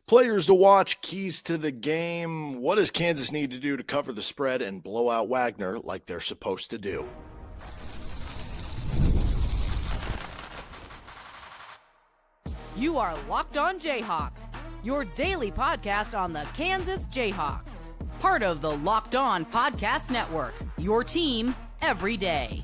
Players to watch, keys to the game. What does Kansas need to do to cover the spread and blow out Wagner like they're supposed to do? You are Locked On Jayhawks, your daily podcast on the Kansas Jayhawks. Part of the Locked On Podcast Network, your team every day.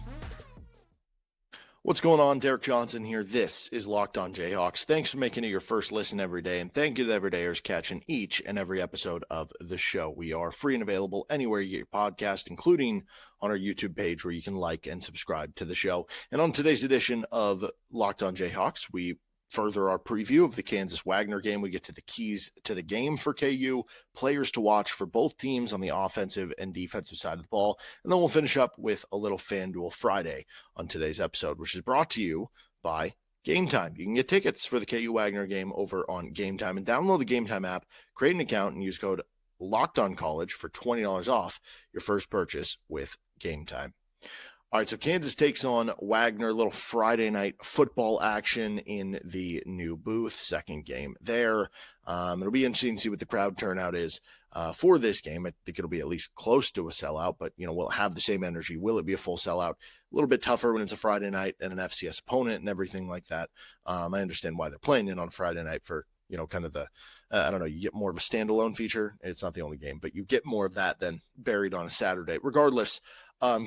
What's going on? Derek Johnson here. This is Locked On Jayhawks. Thanks for making it your first listen every day, and thank you to the everydayers catching each and every episode of the show. We are free and available anywhere you get your podcast, including on our YouTube page where you can like and subscribe to the show. And on today's edition of Locked On Jayhawks, we further our preview of the Kansas Wagner game. We get to the keys to the game for KU, players to watch for both teams on the offensive and defensive side of the ball. And then we'll finish up with a little FanDuel Friday on today's episode, which is brought to you by Game Time. You can get tickets for the KU Wagner game over on Game Time and download the Game Time app, create an account, and use code LOCKEDONCollege for $20 off your first purchase with Game Time. All right, so Kansas takes on Wagner, a little Friday night football action in the new booth, second game there. It'll be interesting to see what the crowd turnout is for this game. I think it'll be at least close to a sellout, but, will it have the same energy? Will it be a full sellout? A little bit tougher when it's a Friday night and an FCS opponent and everything like that. I understand why they're playing it on Friday night for, kind of the, you get more of a standalone feature. It's not the only game, but you get more of that than buried on a Saturday. Regardless,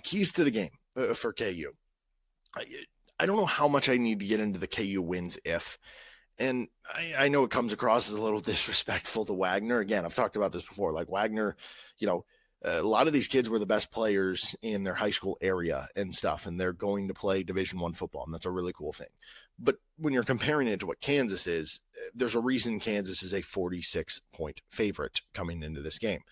keys to the game. For KU. I don't know how much I need to get into the KU wins if, and I know it comes across as a little disrespectful to Wagner. Again, I've talked about this before. Like Wagner, a lot of these kids were the best players in their high school area and stuff, and they're going to play Division I football, and that's a really cool thing. But when you're comparing it to what Kansas is, there's a reason Kansas is a 46-point favorite coming into this game.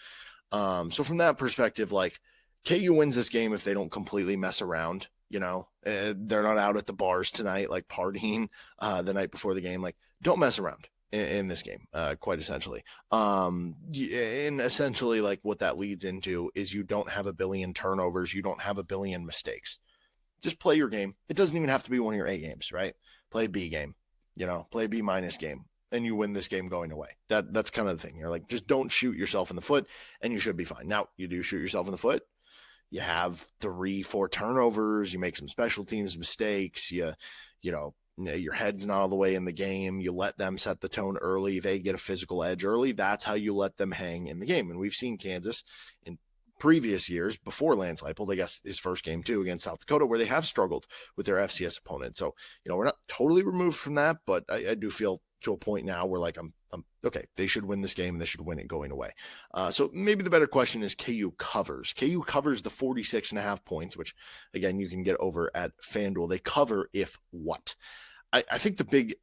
So from that perspective, like, KU wins this game if they don't completely mess around, they're not out at the bars tonight, like partying the night before the game. Like, don't mess around in this game, quite essentially. And essentially, like, what that leads into is you don't have a billion turnovers. You don't have a billion mistakes. Just play your game. It doesn't even have to be one of your A games, right? Play a B game, play a B- game. And you win this game going away. That's kind of the thing. You're like, just don't shoot yourself in the foot and you should be fine. Now, you do shoot yourself in the foot. You have 3-4 turnovers. You make some special teams mistakes. Your head's not all the way in the game. You let them set the tone early. They get a physical edge early. That's how you let them hang in the game. And we've seen Kansas in previous years before Lance Leipold, I guess his first game too against South Dakota, where they have struggled with their FCS opponent. So, we're not totally removed from that, but I do feel to a point now where like I'm okay, they should win this game and they should win it going away. So maybe the better question is KU covers. KU covers the 46.5 points, which again, you can get over at FanDuel. They cover if what? I think the big,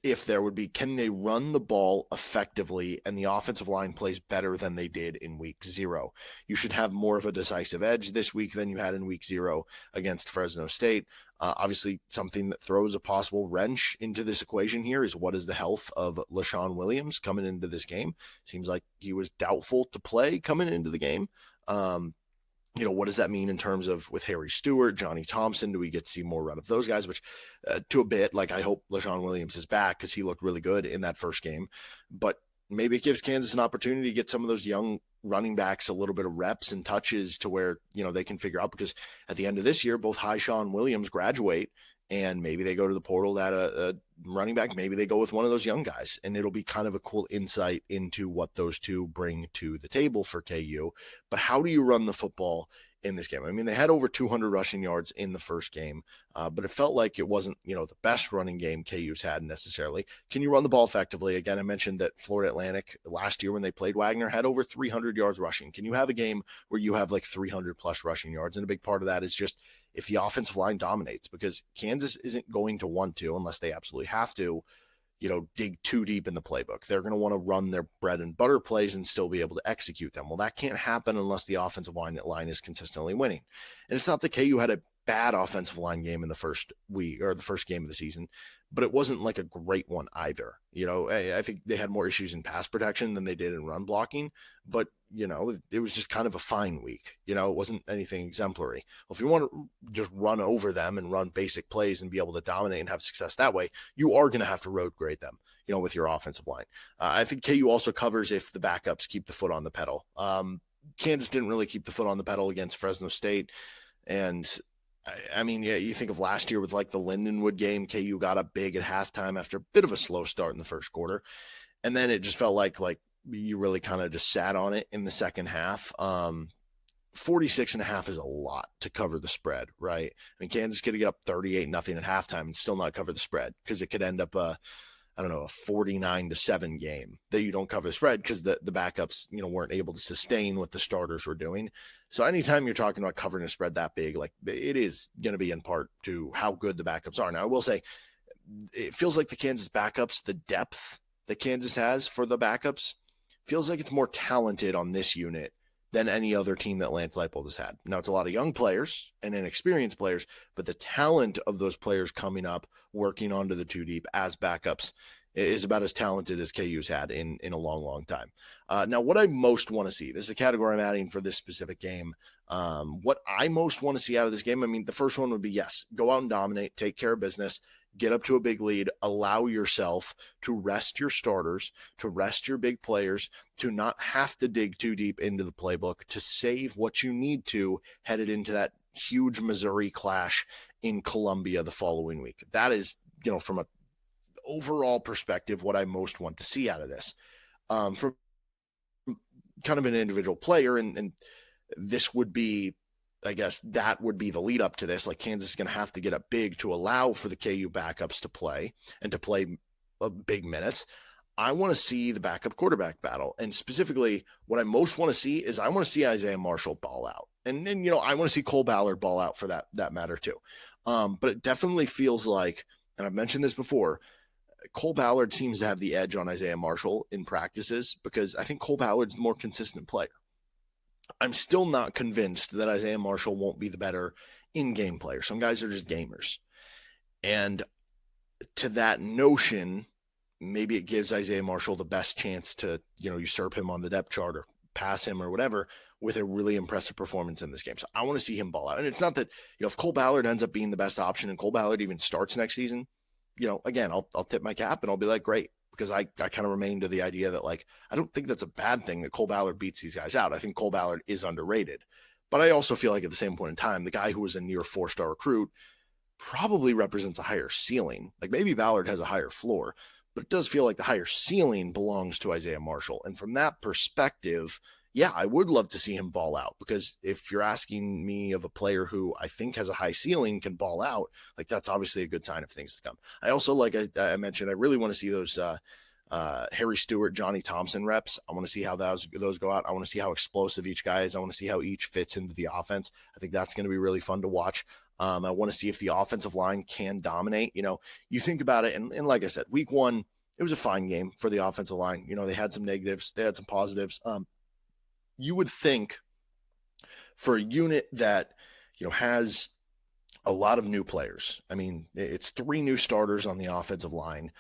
if there would be, can they run the ball effectively and the offensive line plays better than they did in week 0? You should have more of a decisive edge this week than you had in week 0 against Fresno State. Obviously, something that throws a possible wrench into this equation here is what is the health of LaShawn Williams coming into this game? Seems like he was doubtful to play coming into the game. What does that mean in terms of with Harry Stewart, Johnny Thompson? Do we get to see more run of those guys? Which to a bit, like I hope LaShawn Williams is back because he looked really good in that first game. But maybe it gives Kansas an opportunity to get some of those young running backs a little bit of reps and touches to where, they can figure out, because at the end of this year, both Hayshawn Williams graduate and maybe they go to the portal at a running back. Maybe they go with one of those young guys, and it'll be kind of a cool insight into what those two bring to the table for KU. But how do you run the football in this game? I mean, they had over 200 rushing yards in the first game, but it felt like it wasn't, the best running game KU's had necessarily. Can you run the ball effectively? Again, I mentioned that Florida Atlantic last year when they played Wagner had over 300 yards rushing. Can you have a game where you have like 300 plus rushing yards? And a big part of that is just if the offensive line dominates, because Kansas isn't going to want to, unless they absolutely have to, dig too deep in the playbook. They're going to want to run their bread and butter plays and still be able to execute them. Well, that can't happen unless the offensive line is consistently winning. And it's not that KU had a bad offensive line game in the first week or the first game of the season, but it wasn't like a great one either. I think they had more issues in pass protection than they did in run blocking, but it was just kind of a fine week. It wasn't anything exemplary. Well, if you want to just run over them and run basic plays and be able to dominate and have success that way, you are going to have to road grade them, with your offensive line. I think KU also covers if the backups keep the foot on the pedal. Kansas didn't really keep the foot on the pedal against Fresno State. And I mean, yeah, you think of last year with like the Lindenwood game, KU got up big at halftime after a bit of a slow start in the first quarter. And then it just felt like you really kind of just sat on it in the second half. 46.5 is a lot to cover the spread, right? I mean, Kansas could get up 38-0 at halftime and still not cover the spread because it could end up a 49-7 game that you don't cover the spread because the backups, weren't able to sustain what the starters were doing. So anytime you're talking about covering a spread that big, like it is going to be in part to how good the backups are. Now, I will say it feels like the Kansas backups, the depth that Kansas has for the backups feels like it's more talented on this unit than any other team that Lance Leipold has had. Now, it's a lot of young players and inexperienced players, but the talent of those players coming up, working onto the two deep as backups is about as talented as KU's had in a long, long time. Now, what I most want to see, this is a category I'm adding for this specific game. What I most want to see out of this game, I mean, the first one would be, yes, go out and dominate, take care of business, get up to a big lead, allow yourself to rest your starters, to rest your big players, to not have to dig too deep into the playbook, to save what you need to headed into that huge Missouri clash in Columbia the following week. That is, from a overall perspective, what I most want to see out of this. From kind of an individual player, and this would be, I guess that would be the lead up to this. Like Kansas is going to have to get up big to allow for the KU backups to play and to play big minutes. I want to see the backup quarterback battle. And specifically, what I most want to see is I want to see Isaiah Marshall ball out. And then, I want to see Cole Ballard ball out for that matter too. But it definitely feels like, and I've mentioned this before, Cole Ballard seems to have the edge on Isaiah Marshall in practices because I think Cole Ballard's the more consistent player. I'm still not convinced that Isaiah Marshall won't be the better in-game player. Some guys are just gamers. And to that notion, maybe it gives Isaiah Marshall the best chance to, usurp him on the depth chart or pass him or whatever with a really impressive performance in this game. So I want to see him ball out. And it's not that, if Cole Ballard ends up being the best option and Cole Ballard even starts next season, again, I'll tip my cap and I'll be like, great. Because I kind of remain to the idea that, I don't think that's a bad thing that Cole Ballard beats these guys out. I think Cole Ballard is underrated. But I also feel like at the same point in time, the guy who was a near 4-star recruit probably represents a higher ceiling. Like maybe Ballard has a higher floor, but it does feel like the higher ceiling belongs to Isaiah Marshall. And from that perspective, yeah, I would love to see him ball out because if you're asking me of a player who I think has a high ceiling can ball out, that's obviously a good sign of things to come. I also, like I mentioned, I really want to see those Harry Stewart, Johnny Thompson reps. I want to see how those go out. I want to see how explosive each guy is. I want to see how each fits into the offense. I think that's going to be really fun to watch. I want to see if the offensive line can dominate. You think about it, and like I said, week one, it was a fine game for the offensive line. They had some negatives, they had some positives. You would think for a unit that, has a lot of new players. I mean, it's 3 new starters on the offensive line.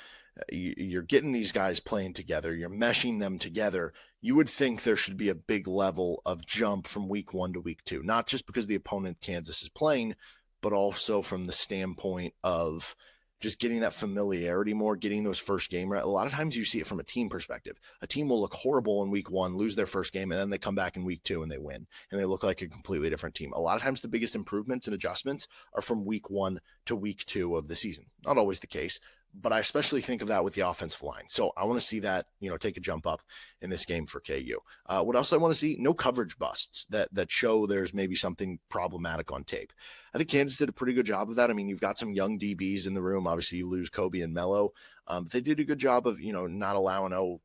You're getting these guys playing together. You're meshing them together. You would think there should be a big level of jump from week 1 to week 2, not just because the opponent Kansas is playing, but also from the standpoint of just getting that familiarity more, getting those first game right. A lot of times you see it from a team perspective. A team will look horrible in week 1, lose their first game, and then they come back in week 2 and they win, and they look like a completely different team. A lot of times the biggest improvements and adjustments are from week 1 to week 2 of the season. Not always the case, but I especially think of that with the offensive line. So I want to see that, take a jump up in this game for KU. What else I want to see? No coverage busts that show there's maybe something problematic on tape. I think Kansas did a pretty good job of that. I mean, you've got some young DBs in the room. Obviously, you lose Kobe and Mello. But they did a good job of, not allowing,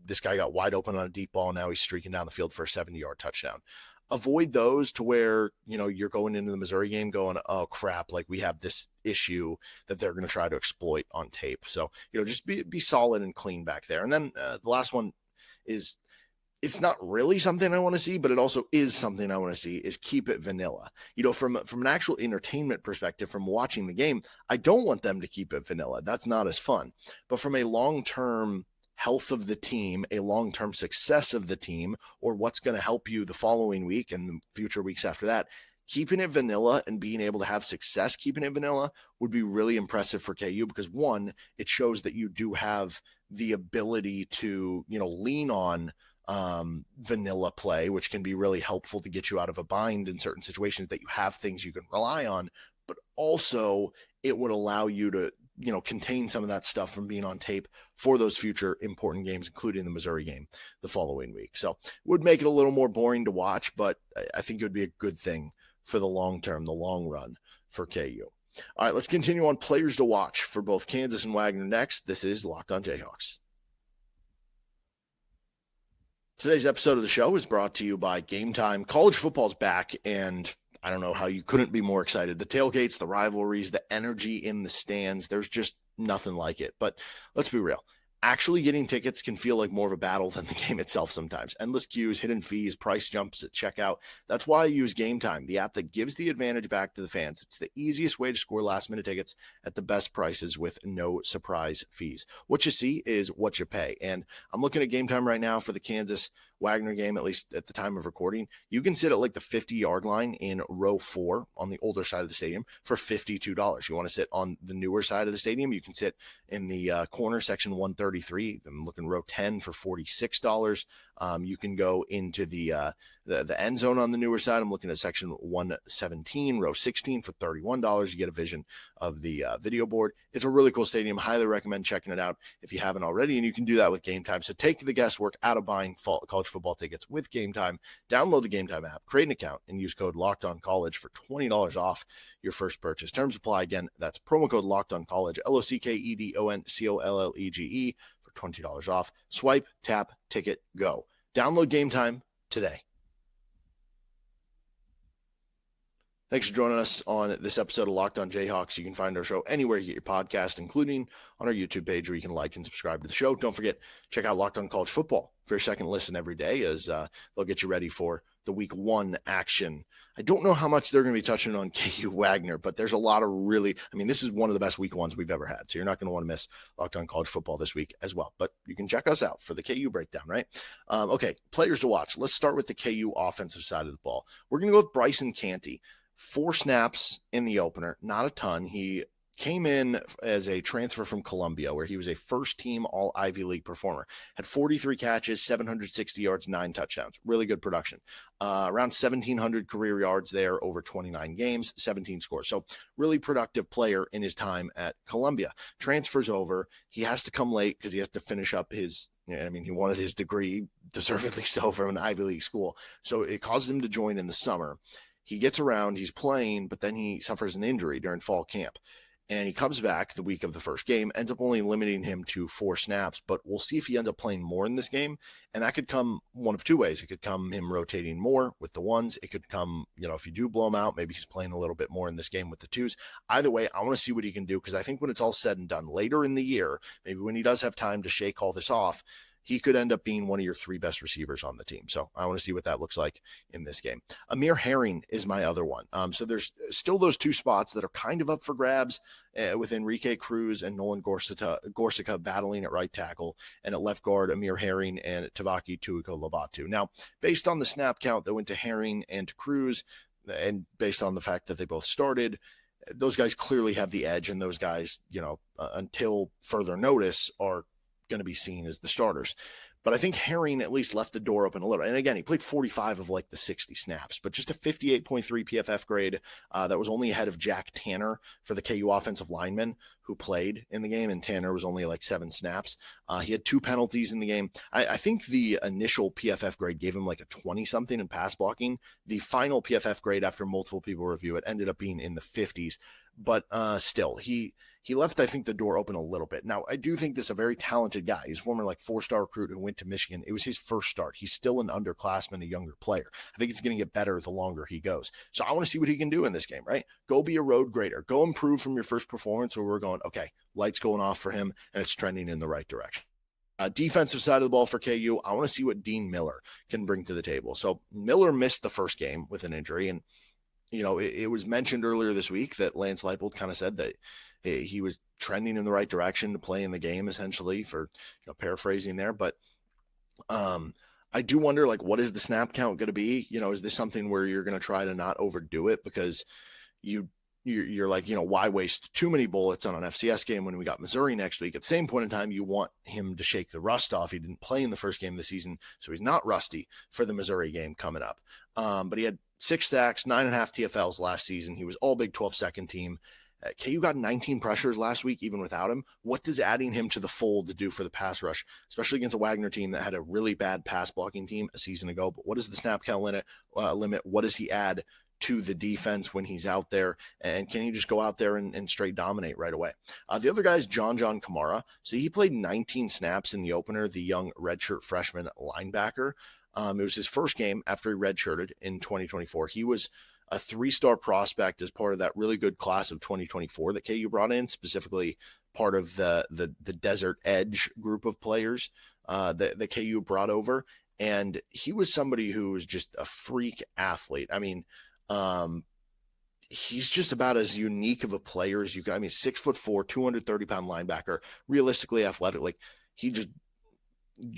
this guy got wide open on a deep ball. Now he's streaking down the field for a 70-yard touchdown. Avoid those to where, you're going into the Missouri game going, oh, crap, we have this issue that they're going to try to exploit on tape. So, just be solid and clean back there. And then the last one is it's not really something I want to see, but it also is something I want to see, is keep it vanilla. From an actual entertainment perspective, from watching the game, I don't want them to keep it vanilla. That's not as fun. But from a long-term health of the team, a long-term success of the team, or what's going to help you the following week and the future weeks after that, keeping it vanilla and being able to have success keeping it vanilla would be really impressive for KU, because one, it shows that you do have the ability to, lean on vanilla play, which can be really helpful to get you out of a bind in certain situations, that you have things you can rely on, but also it would allow you to, contain some of that stuff from being on tape for those future important games, including the Missouri game the following week. So it would make it a little more boring to watch, but I think it would be a good thing for the long term, the long run for KU. All right, let's continue on players to watch for both Kansas and Wagner next. This is Locked on Jayhawks. Today's episode of the show is brought to you by Game Time. College football's back, and I don't know how you couldn't be more excited. The tailgates, the rivalries, the energy in the stands, there's just nothing like it. But let's be real. Actually getting tickets can feel like more of a battle than the game itself sometimes. Endless queues, hidden fees, price jumps at checkout. That's why I use Game Time, the app that gives the advantage back to the fans. It's the easiest way to score last-minute tickets at the best prices with no surprise fees. What you see is what you pay. And I'm looking at Game Time right now for the Kansas Wagner game, at least at the time of recording. You can sit at like the 50-yard line in row 4 on the older side of the stadium for $52. You want to sit on the newer side of the stadium, you can sit in the corner section 133. I'm looking row 10 for $46. You can go into the end zone on the newer side. I'm looking at section 117, row 16 for $31. You get a vision of the video board. It's a really cool stadium. Highly recommend checking it out if you haven't already, and you can do that with Game Time. So take the guesswork out of buying college football tickets with Game Time. Download the Game Time app, create an account, and use code LOCKEDONCollege for $20 off your first purchase. Terms apply. Again, that's promo code LOCKEDONCollege, LOCKEDONCOLLEGE for $20 off. Swipe, tap, ticket, go. Download Game Time today. Thanks for joining us on this episode of Locked on Jayhawks. You can find our show anywhere you get your podcast, including on our YouTube page, where you can like and subscribe to the show. Don't forget, check out Locked on College Football for your second listen every day, as they'll get you ready for the week 1 action. I don't know how much they're going to be touching on KU Wagner, but there's a lot of this is one of the best week 1s we've ever had. So you're not going to want to miss Locked on College Football this week as well. But you can check us out for the KU breakdown, right? Okay, players to watch. Let's start with the KU offensive side of the ball. We're going to go with Bryson Canty. 4 snaps in the opener, not a ton. He came in as a transfer from Columbia, where he was a first-team All-Ivy League performer. Had 43 catches, 760 yards, 9 touchdowns. Really good production. Around 1,700 career yards there over 29 games, 17 scores. So really productive player in his time at Columbia. Transfers over. He has to come late because he has to finish up his he wanted his degree, deservedly so, from an Ivy League school. So it caused him to join in the summer. He gets around, he's playing, but then he suffers an injury during fall camp. And he comes back the week of the first game, ends up only limiting him to 4 snaps, but we'll see if he ends up playing more in this game. And that could come one of 2 ways. It could come him rotating more with the 1s. It could come, if you do blow him out, maybe he's playing a little bit more in this game with the 2s. Either way, I want to see what he can do, because I think when it's all said and done later in the year, maybe when he does have time to shake all this off, he could end up being one of your 3 best receivers on the team. So I want to see what that looks like in this game. Amir Herring is my other one. So there's still those 2 spots that are kind of up for grabs with Enrique Cruz and Nolan Gorsica battling at right tackle, and at left guard, Amir Herring and Tavaki Tuiko-Labatu. Now, based on the snap count that went to Herring and to Cruz, and based on the fact that they both started, those guys clearly have the edge, and those guys, until further notice, are going to be seen as the starters. But I think Herring at least left the door open a little. And again, he played 45 of like the 60 snaps, but just a 58.3 PFF grade. That was only ahead of Jack Tanner for the KU offensive lineman who played in the game, and Tanner was only like 7 snaps. He had 2 penalties in the game. I think the initial PFF grade gave him like a 20-something in pass blocking. The final PFF grade, after multiple people review it, ended up being in the 50s. But still, he left, I think, the door open a little bit. Now, I do think this is a very talented guy. He's a former 4-star recruit who went to Michigan. It was his first start. He's still an underclassman, a younger player. I think it's going to get better the longer he goes. So I want to see what he can do in this game, right? Go be a road grader. Go improve from your first performance, where we're going, okay, lights going off for him, and it's trending in the right direction. Defensive side of the ball for KU, I want to see what Dean Miller can bring to the table. So Miller missed the first game with an injury, and it was mentioned earlier this week that Lance Leipold kind of said that he was trending in the right direction to play in the game, essentially, for paraphrasing there. But I do wonder, like, what is the snap count going to be? Is this something where you're going to try to not overdo it because you're like, why waste too many bullets on an FCS game when we got Missouri next week? At the same point in time, you want him to shake the rust off. He didn't play in the first game of the season, so he's not rusty for the Missouri game coming up. But he had 6 sacks, 9.5 TFLs last season. He was all Big 12 second team. KU got 19 pressures last week, even without him. What does adding him to the fold do for the pass rush, especially against a Wagner team that had a really bad pass blocking team a season ago? But what is the snap count limit? What does he add to the defense when he's out there, and can he just go out there and straight dominate right away? The other guy is John Kamara. So he played 19 snaps in the opener, the young redshirt freshman linebacker. It was his first game after he redshirted in 2024. He was a 3-star prospect as part of that really good class of 2024 that KU brought in, specifically part of the Desert Edge group of players that KU brought over. And he was somebody who was just a freak athlete. I mean, he's just about as unique of a player as you can. I mean, 6'4", 230-pound linebacker, realistically athletic. Like, he just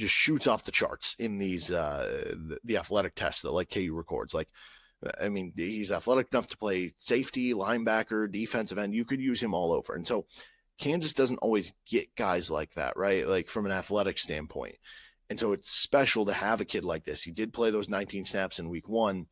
shoots off the charts in these the athletic tests that like KU records. Like, I mean, he's athletic enough to play safety, linebacker, defensive end. You could use him all over. And so Kansas doesn't always get guys like that, right? Like, from an athletic standpoint. And so it's special to have a kid like this. He did play those 19 snaps in week 1.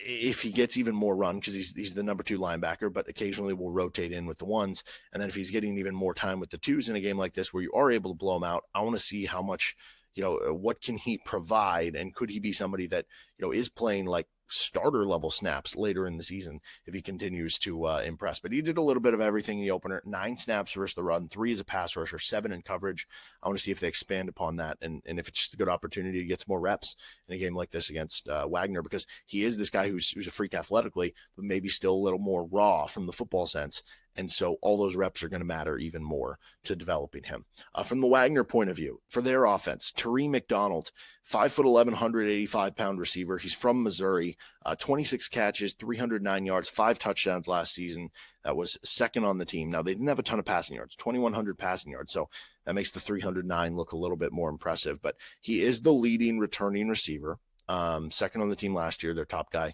If he gets even more run, because he's the number 2 linebacker, but occasionally will rotate in with the 1s. And then if he's getting even more time with the 2s in a game like this where you are able to blow him out, I want to see how much, what can he provide? And could he be somebody that, is playing like starter level snaps later in the season if he continues to impress? But he did a little bit of everything in the opener. 9 snaps versus the run, 3 as a pass rusher, 7 in coverage. I want to see if they expand upon that, and if it's just a good opportunity to get some more reps in a game like this against Wagner, because he is this guy who's a freak athletically, but maybe still a little more raw from the football sense. And so all those reps are going to matter even more to developing him. From the Wagner point of view, for their offense, Tyree McDonald, 5'11", 185-pound receiver. He's from Missouri, 26 catches, 309 yards, 5 touchdowns last season. That was second on the team. Now, they didn't have a ton of passing yards, 2,100 passing yards. So that makes the 309 look a little bit more impressive. But he is the leading returning receiver, second on the team last year. Their top guy,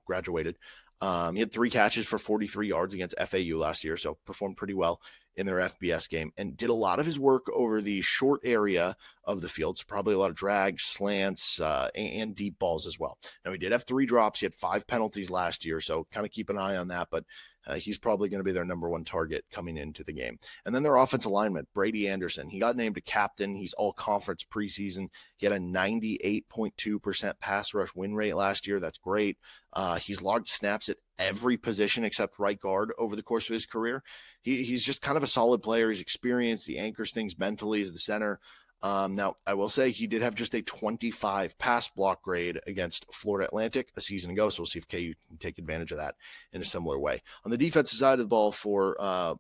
graduated. He had 3 catches for 43 yards against FAU last year, so performed pretty well in their FBS game, and did a lot of his work over the short area of the field, so probably a lot of drags, slants, and deep balls as well. Now, he did have 3 drops. He had 5 penalties last year, so kind of keep an eye on that, but he's probably going to be their number 1 target coming into the game. And then their offensive lineman, Brady Anderson, he got named a captain. He's all conference preseason. He had a 98.2% pass rush win rate last year. That's great. He's logged snaps at every position except right guard over the course of his career. He's just kind of a solid player. He's experienced. He anchors things mentally as the center. Now, I will say he did have just a 25 pass block grade against Florida Atlantic a season ago, so we'll see if KU can take advantage of that in a similar way. On the defensive side of the ball for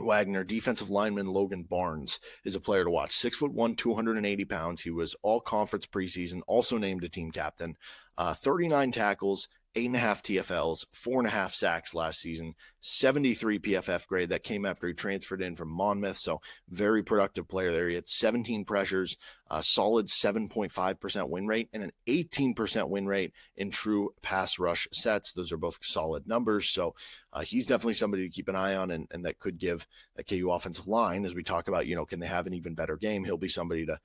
Wagner, defensive lineman Logan Barnes is a player to watch. 6'1", 280 pounds. He was all conference preseason, also named a team captain. 39 tackles, 8.5 TFLs, 4.5 sacks last season, 73 PFF grade. That came after he transferred in from Monmouth, so very productive player there. He had 17 pressures, a solid 7.5% win rate, and an 18% win rate in true pass rush sets. Those are both solid numbers, so he's definitely somebody to keep an eye on, and that could give a KU offensive line, as we talk about, can they have an even better game? He'll be somebody to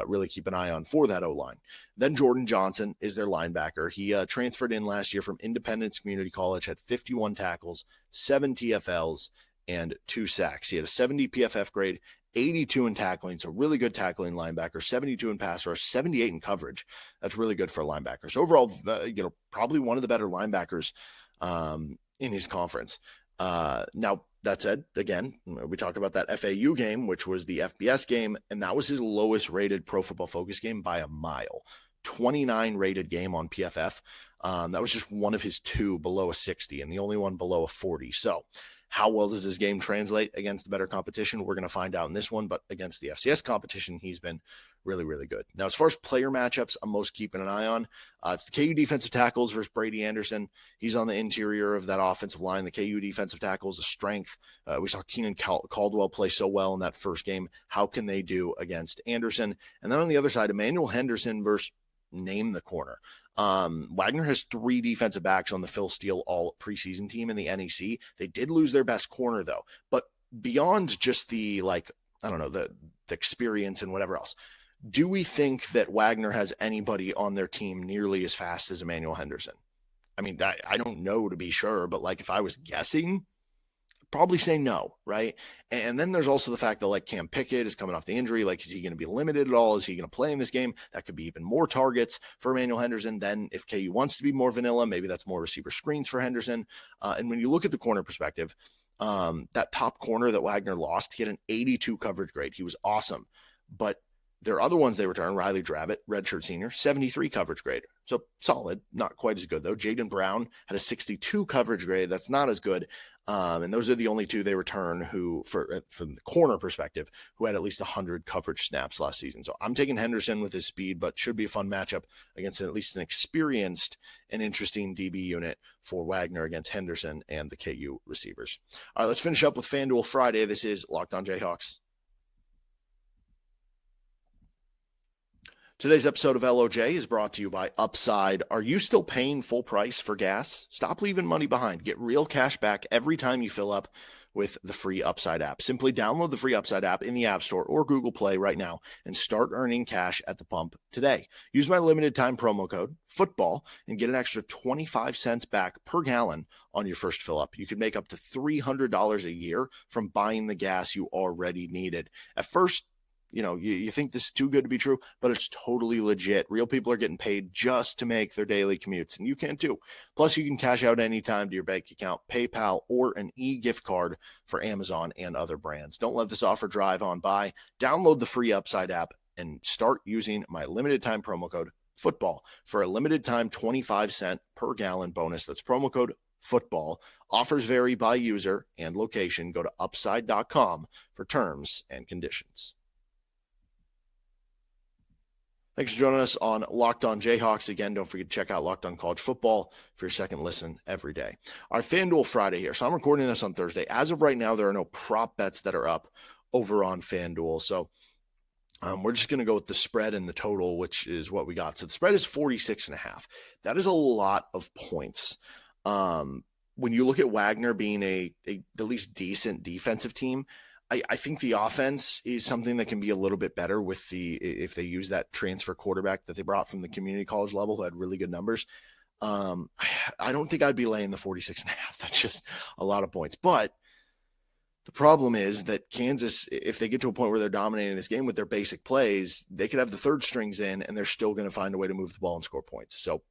really keep an eye on for that O-line. Then Jordan Johnson is their linebacker. He transferred in last year from Independence Community College, had 51 tackles, 7 TFLs, and 2 sacks. He had a 70 PFF grade, 82 in tackling, so really good tackling linebacker, 72 in pass rush, 78 in coverage. That's really good for a linebacker. So overall, probably one of the better linebackers in his conference. Now, that said, again, we talk about that FAU game, which was the FBS game, and that was his lowest rated Pro Football Focus game by a mile. 29 rated game on PFF. That was just one of his 2 below a 60 and the only one below a 40. So How well does his game translate against the better competition? We're going to find out in this one, but against the FCS competition, he's been really, really good. Now, as far as player matchups, I'm most keeping an eye on. It's the KU defensive tackles versus Brady Anderson. He's on the interior of that offensive line. The KU defensive tackle is a strength. We saw Keenan Caldwell play so well in that first game. How can they do against Anderson? And then on the other side, Emmanuel Henderson versus name the corner. Wagner has 3 defensive backs on the Phil Steele all preseason team in the NEC. They did lose their best corner though, but beyond just the the experience and whatever else, do we think that Wagner has anybody on their team nearly as fast as Emmanuel Henderson? I mean, I don't know to be sure, but like if I was guessing, probably say no, right? And then there's also the fact that like Cam Pickett is coming off the injury. Like, is he going to be limited at all? Is he going to play in this game? That could be even more targets for Emmanuel Henderson. Then if KU wants to be more vanilla, maybe that's more receiver screens for Henderson. And when you look at the corner perspective, that top corner that Wagner lost, he had an 82 coverage grade. He was awesome. But there are other ones they return. Riley Dravitt, redshirt senior, 73 coverage grade. So solid, not quite as good though. Jaden Brown had a 62 coverage grade. That's not as good. And those are the only 2 they return who, from the corner perspective, who had at least 100 coverage snaps last season. So I'm taking Henderson with his speed, but should be a fun matchup against at least an experienced and interesting DB unit for Wagner against Henderson and the KU receivers. All right, let's finish up with FanDuel Friday. This is Locked On Jayhawks. Today's episode of LOJ is brought to you by Upside. Are you still paying full price for gas? Stop leaving money behind. Get real cash back every time you fill up with the free Upside app. Simply download the free Upside app in the App Store or Google Play right now and start earning cash at the pump today. Use my limited time promo code FOOTBALL and get an extra 25 cents back per gallon on your first fill up. You could make up to $300 a year from buying the gas you already needed. At first, you think this is too good to be true, but it's totally legit. Real people are getting paid just to make their daily commutes, and you can too. Plus, you can cash out anytime to your bank account, PayPal, or an e-gift card for Amazon and other brands. Don't let this offer drive on by. Download the free Upside app and start using my limited time promo code FOOTBALL for a limited time 25 cent per gallon bonus. That's promo code FOOTBALL. Offers vary by user and location. Go to upside.com for terms and conditions. Thanks for joining us on Locked On Jayhawks. Again, don't forget to check out Locked On College Football for your second listen every day. Our FanDuel Friday here. So I'm recording this on Thursday. As of right now, there are no prop bets that are up over on FanDuel. So we're just going to go with the spread and the total, which is what we got. So the spread is 46.5. That is a lot of points. When you look at Wagner being a at least decent defensive team, I think the offense is something that can be a little bit better with if they use that transfer quarterback that they brought from the community college level who had really good numbers. I don't think I'd be laying the 46.5. That's just a lot of points. But the problem is that Kansas, if they get to a point where they're dominating this game with their basic plays, they could have the third strings in and they're still going to find a way to move the ball and score points. So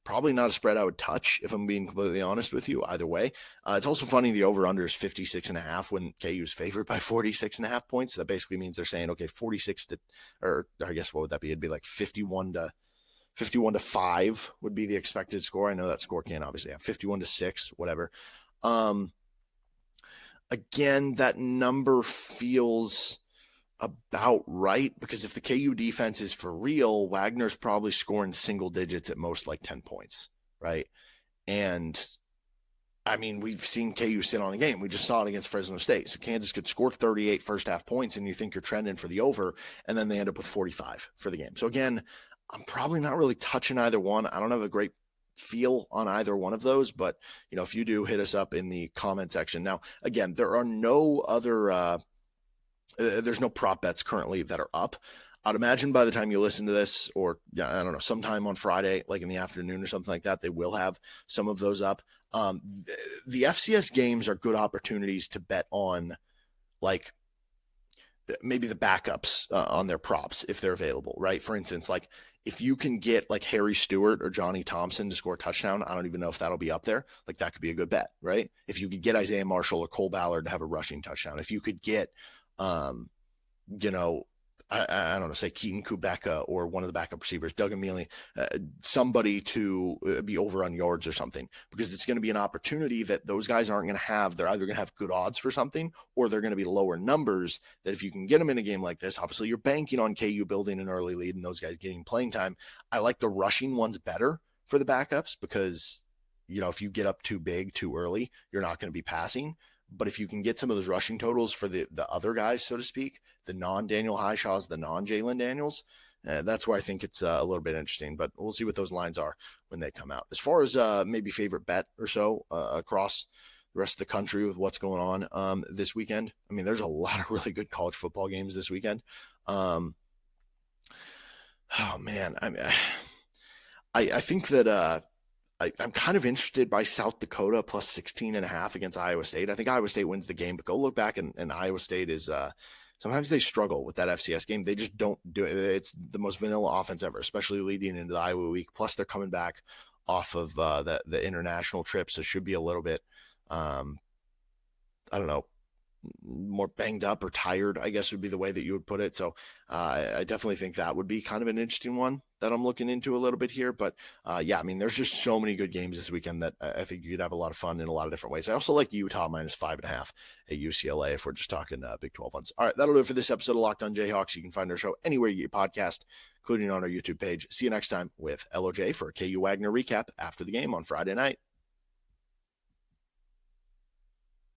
probably not a spread I would touch if I'm being completely honest with you either way. It's also funny the over-under is 56.5 when KU is favored by 46.5 points. That basically means they're saying, okay, 46 to, or I guess what would that be? It'd be like 51 to 5 would be the expected score. I know that score can't obviously have 51 to 6, whatever. Again, that number feels about right because if the KU defense is for real, Wagner's probably scoring single digits at most, like 10 points, right? And I mean, we've seen KU sit on the game. We just saw it against Fresno State. So Kansas could score 38 first half points and you think you're trending for the over, and then they end up with 45 for the game. So again, I'm probably not really touching either one. I don't have a great feel on either one of those, but if you do, hit us up in the comment section. Now, again, there are no other there's no prop bets currently that are up. I'd imagine by the time you listen to this, or I don't know, sometime on Friday, like in the afternoon or something like that, they will have some of those up. The FCS games are good opportunities to bet on, like maybe the backups on their props if they're available, right? For instance, like if you can get like Harry Stewart or Johnny Thompson to score a touchdown, I don't even know if that'll be up there. Like that could be a good bet, right? If you could get Isaiah Marshall or Cole Ballard to have a rushing touchdown, if you could get I don't know, say Keaton Kubeka or one of the backup receivers, Doug Emili, somebody to be over on yards or something, because it's going to be an opportunity that those guys aren't going to have. They're either going to have good odds for something, or they're going to be lower numbers, that if you can get them in a game like this, obviously you're banking on KU building an early lead and those guys getting playing time. I like the rushing ones better for the backups because, if you get up too big too early, you're not going to be passing. But if you can get some of those rushing totals for the other guys, so to speak, the non-Daniel Highshaws, the non-Jalen Daniels, that's where I think it's a little bit interesting. But we'll see what those lines are when they come out. As far as maybe favorite bet or so across the rest of the country with what's going on this weekend, I mean, there's a lot of really good college football games this weekend. Oh, man. I think that I'm kind of interested by South Dakota plus 16.5 against Iowa State. I think Iowa State wins the game, but go look back, and Iowa State is sometimes they struggle with that FCS game. They just don't do it. It's the most vanilla offense ever, especially leading into the Iowa week. Plus, they're coming back off of the international trip, so it should be a little bit, I don't know, more banged up or tired, I guess would be the way that you would put it. So I definitely think that would be kind of an interesting one that I'm looking into a little bit here. But yeah, I mean, there's just so many good games this weekend that I think you could have a lot of fun in a lot of different ways. I also like Utah minus 5.5 at UCLA if we're just talking Big 12 ones. All right, that'll do it for this episode of Locked On Jayhawks. You can find our show anywhere you get your podcast, including on our YouTube page. See you next time with LOJ for a KU Wagner recap after the game on Friday night.